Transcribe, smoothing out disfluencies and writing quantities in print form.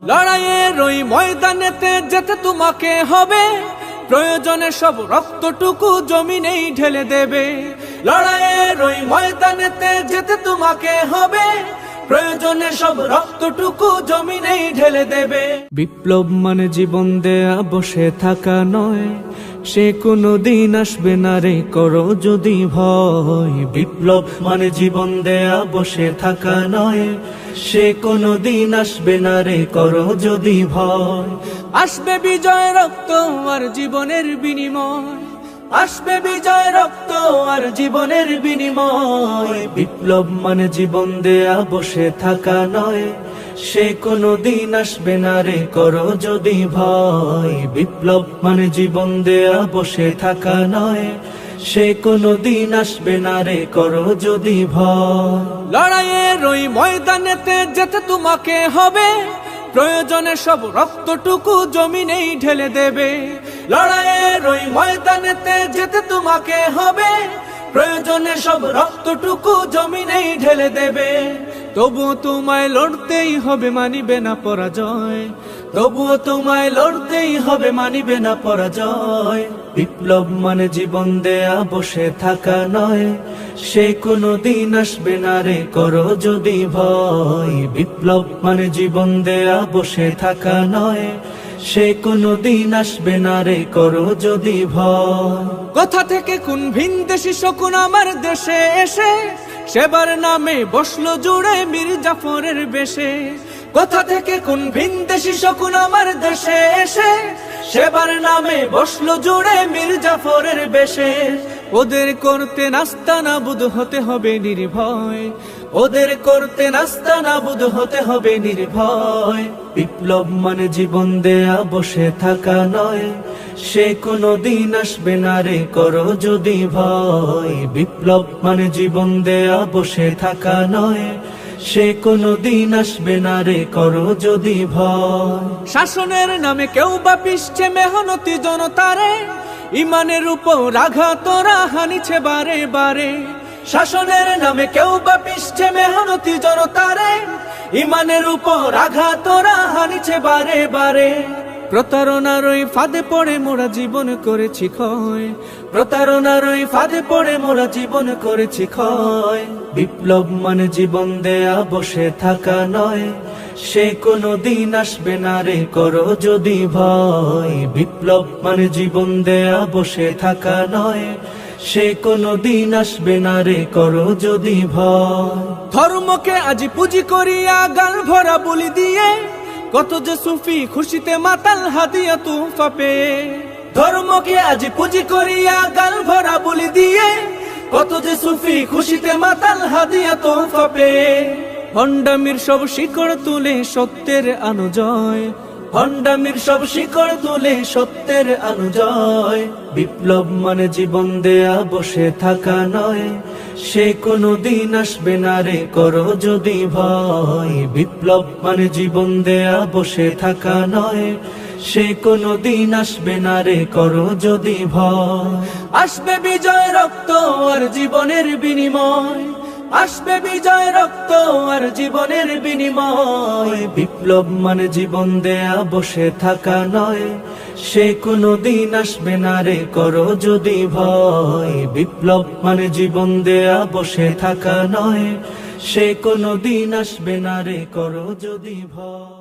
লড়াইয়ের ওই ময়দানেতে যেতে তোমাকে হবে, প্রয়োজনে সব রক্তটুকু জমিনেই ঢেলে দেবে। লড়াইয়ের ওই ময়দানেতে যেতে তোমাকে হবে, প্রয়োজনে সব রক্তটুকু জমিনেই ঢেলে দেবে। বিপ্লব মানে জীবন দেয়া বসে থাকা নয়, সে কোনো দিন আসবে না রে করো যদি ভয়। বিপ্লব মানে জীবন দেয়া বসে থাকা নয়, সে কোনো দিন আসবে না রে করো যদি ভয়। আসবে বিজয় রক্ত আর জীবনের বিনিময়, আসবে বিজয় রক্ত আর জীবনের বিনিময়। বিপ্লব মানে জীবন দেয়া বসে থাকা নয়, সে কোনো দিন আসবে না রে করো যদি ভয়। বিপ্লব মানে জীবন দেয়া বসে থাকা নয়, সে কোনো দিন আসবে না রে করো যদি ভয়। লড়াইয়ের ওই ময়দানেতে যেতে তোমাকে হবে, প্রয়োজনে সব রক্তটুকু জমিনেই ঢেলে দেবে। লড়াইয়ের ওই ময়দানেতে যেতে তোমাকে হবে, প্রয়োজনে সব রক্তটুকু জমিনেই ঢেলে দেবে। তবুও তোমায় লড়তেই হবে, মানিবে না পরাজয়। তবুও তোমায় লড়তেই হবে, মানিবে না পরাজয়। বিপ্লব মানে জীবন দেয়া বসে থাকা নয়, সে কোনো দিন আসবে না রে করো যদি ভয়। বিপ্লব মানে জীবন দেয়া বসে থাকা নয়, সে কোনো দিন আসবে না রে করো যদি ভয়। কোথা থেকে কোন ভিনদেশী শকুন আমার দেশে এসে, সেবার নামে বসলো জুড়ে মীর জাফরের বেশে। কোথা থেকে কোন ভিনদেশী শকুন আমার দেশে এসে, সেবার নামে বসলো জুড়ে মীর জাফরের বেশে। ওদের করতে নাস্তানাবুদ হতে হবে নির্ভয়, ওদের করতে নাস্তানাবুদ হতে হবে নির্ভয়। বিপ্লব মানে জীবন দেয়া বসে থাকা নয়, সে কোনো দিন আসবে না রে করো যদি ভয়। বিপ্লব মানে জীবন দেয়া বসে থাকা নয়, সে কোনো দিন আসবে না রে করো যদি ভয়। শাসনের নামে কেউ বা পিষছে মেহনতি জনতারে, ইমানের উপর আঘাত ওরা হানিছে বারে বারে। শাসনের নামে কেউ বা পিষছে মেহনতি জনতারে, ইমানের উপর আঘাত ওরা হানিছে বারে বারে। প্রতারণার ওই ফাঁদে পড়ে মোরা জীবন করেছি ক্ষয়, প্রতারণার ওই ফাঁদে পড়ে মোরা জীবন করেছি ক্ষয়। বিপ্লব মানে জীবন দেয়া বসে থাকা নয়, সে কোনো দিন আসবে না রে করো যদি ভয়। বিপ্লব মানে জীবন দেয়া বসে থাকা নয়, সে কোনো দিন আসবে না রে করো যদি ভয়। ধর্মকে আজ পুঁজি করিয়া গাল ভরা বলি দিয়ে, কত যে সুফি খুশিতে মাতাল হাদিয়া তুফা পেয়ে। ধর্মকে আজ পুঁজি করিয়া গাল ভরা বলি দিয়ে, কত যে সুফি খুশিতে মাতাল হাদিয়া তুফা পেয়ে। ভণ্ডামির সব শিকড় তুলে সত্যের অনুজয়, ভণ্ডামির সব শিকড় তুলে সত্যের অনুজয়। বিপ্লব মানে জীবন দেয়া বসে থাকা নয়, সে কোনো দিন আসবে না রে করো যদি ভয়। বিপ্লব মানে জীবন দেয়া বসে থাকা নয়, সে কোনো দিন আসবে না রে করো যদি ভয়। আসবে বিজয় রক্ত আর জীবনের বিনিময়, আসবে বিজয় রক্ত আর জীবনের বিনিময়। বিপ্লব মানে জীবন দেয়া বসে থাকা নয়, সে কোনো দিন আসবে না রে করো যদি ভয়। বিপ্লব মানে জীবন দেয়া বসে থাকা নয়, সে কোনো দিন আসবে না রে করো যদি ভয়।